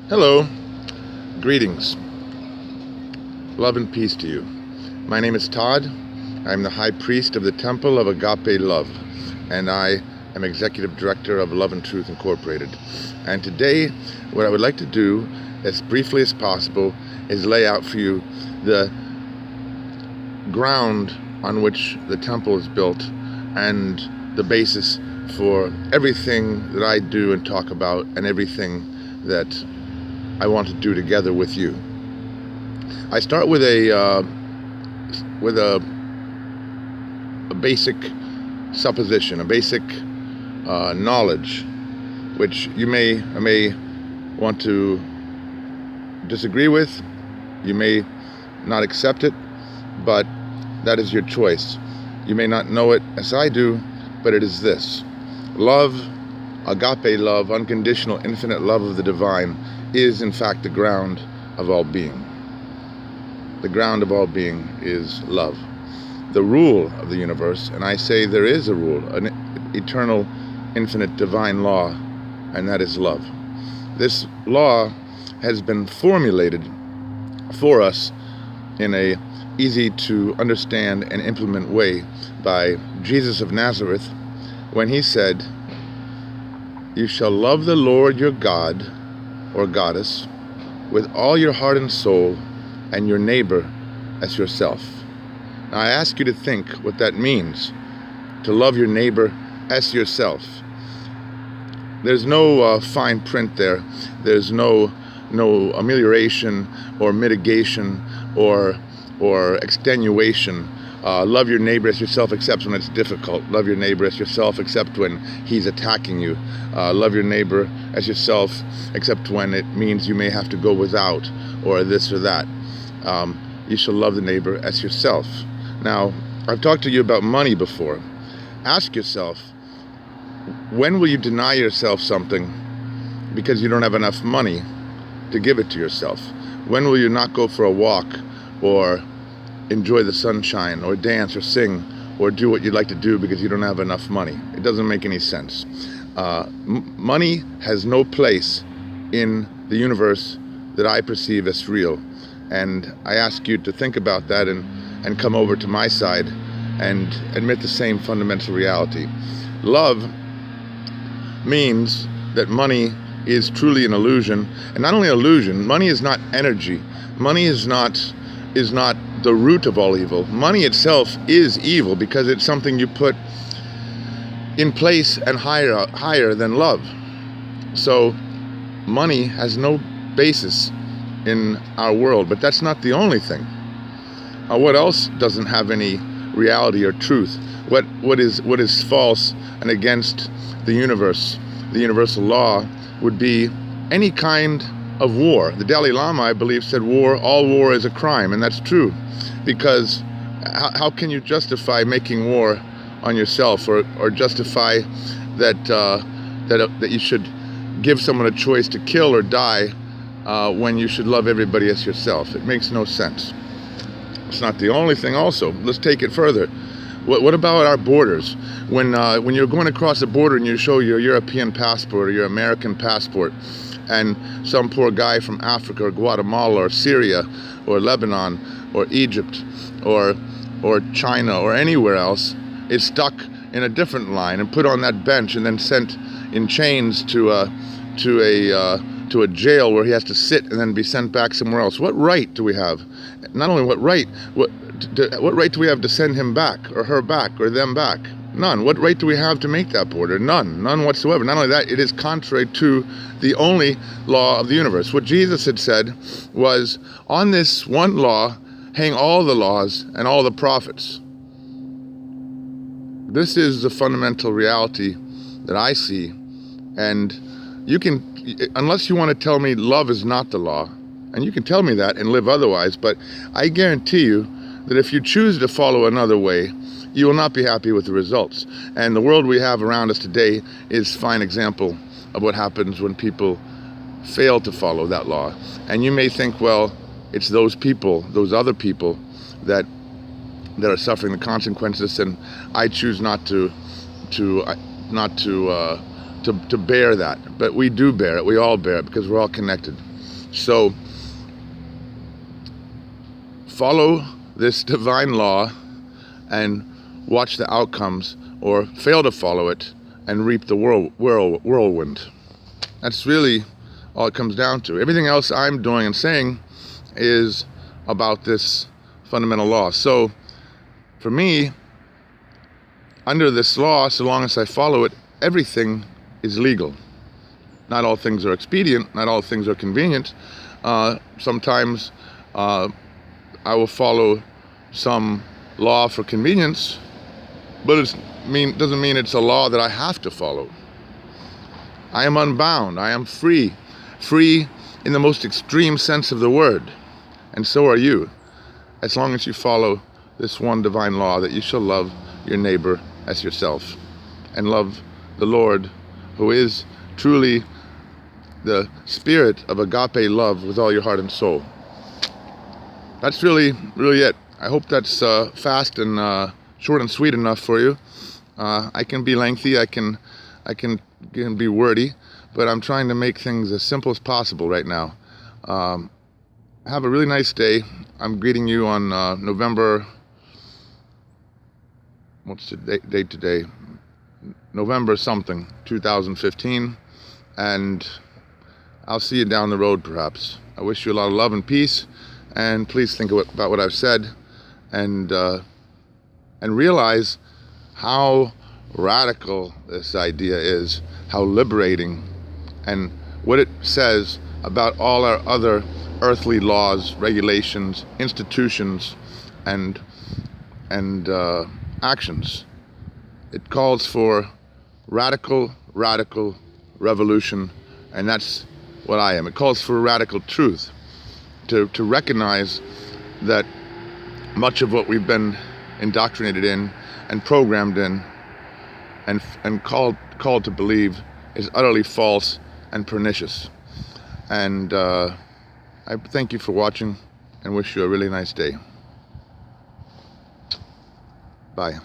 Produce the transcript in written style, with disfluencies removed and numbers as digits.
Hello, greetings, love and peace to you. My name is Todd. I'm the High Priest of the Temple of Agape Love, and I am Executive Director of Love and Truth Incorporated. And today, what I would like to do, as briefly as possible, is lay out for you the ground on which the temple is built and the basis for everything that I do and talk about and everything that I want to do together with you. I start with a basic supposition, a basic knowledge, which you may want to disagree with. You may not accept it, but that is your choice. You may not know it as I do, but it is this: love, agape love, unconditional, infinite love of the divine, is in fact the ground of all being. The ground of all being is love. The rule of the universe, and I say there is a rule, an eternal, infinite, divine law, and that is love. This law has been formulated for us in a easy to understand and implement way by Jesus of Nazareth, when he said, "You shall love the Lord your God or goddess with all your heart and soul, and your neighbor as yourself." Now I ask you to think what that means, to love your neighbor as yourself. There's no fine print there. There's no amelioration or mitigation or extenuation. Love your neighbor as yourself except when it's difficult. Love your neighbor as yourself except when he's attacking you. Love your neighbor as yourself except when it means you may have to go without or this or that. You shall love the neighbor as yourself. Now, I've talked to you about money before. Ask yourself, when will you deny yourself something because you don't have enough money to give it to yourself? When will you not go for a walk or enjoy the sunshine or dance or sing or do what you'd like to do because you don't have enough money? It doesn't make any sense. Money has no place in the universe that I perceive as real. And I ask you to think about that and come over to my side and admit the same fundamental reality. Love means that money is truly an illusion, and not only illusion, money is not energy. Money is not the root of all evil. Money itself is evil because it's something you put in place and higher than love. So money has no basis in our world, but that's not the only thing. What else doesn't have any reality or truth? What is false and against the universe, the universal law, would be any kind of war. The Dalai Lama, I believe, said all war is a crime, and that's true, because how can you justify making war on yourself or justify that you should give someone a choice to kill or die when you should love everybody as yourself? It makes no sense. It's not the only thing also. Let's take it further. What about our borders? When you're going across the border and you show your European passport or your American passport, and some poor guy from Africa or Guatemala or Syria or Lebanon or Egypt or China or anywhere else is stuck in a different line and put on that bench and then sent in chains to a jail where he has to sit and then be sent back somewhere else. What right do we have? Not only what right do we have to send him back or her back or them back? None. What right do we have to make that border? None whatsoever. Not only that, it is contrary to the only law of the universe. What Jesus had said was, on this one law hang all the laws and all the prophets. This is the fundamental reality that I see, and you can, unless you want to tell me love is not the law, and you can tell me that and live otherwise, but I guarantee you that if you choose to follow another way, you will not be happy with the results. And the world we have around us today is a fine example of what happens when people fail to follow that law. And you may think, well, it's those people, those other people that are suffering the consequences, and I choose not to bear that. But we do bear it. We all bear it because we're all connected. So follow this divine law and watch the outcomes, or fail to follow it and reap the whirlwind. That's really all it comes down to. Everything else I'm doing and saying is about this fundamental law. So for me, under this law, so long as I follow it, everything is legal. Not all things are expedient, not all things are convenient. Sometimes I will follow some law for convenience, but it doesn't mean it's a law that I have to follow. I am unbound, I am free. Free in the most extreme sense of the word. And so are you, as long as you follow this one divine law, that you shall love your neighbor as yourself, and love the Lord, who is truly the spirit of agape love, with all your heart and soul. That's really it. I hope that's fast and short and sweet enough for you. I can be lengthy, I can be wordy, but I'm trying to make things as simple as possible right now. Have a really nice day. I'm greeting you on November, what's the date today? November something, 2015, and I'll see you down the road perhaps. I wish you a lot of love and peace, and please think about what I've said, and realize how radical this idea is, how liberating, and what it says about all our other earthly laws, regulations, institutions, and actions. It calls for radical revolution, and that's what I am. It calls for radical truth, to recognize that much of what we've been indoctrinated in and programmed in and called to believe is utterly false and pernicious. And I thank you for watching and wish you a really nice day. Bye.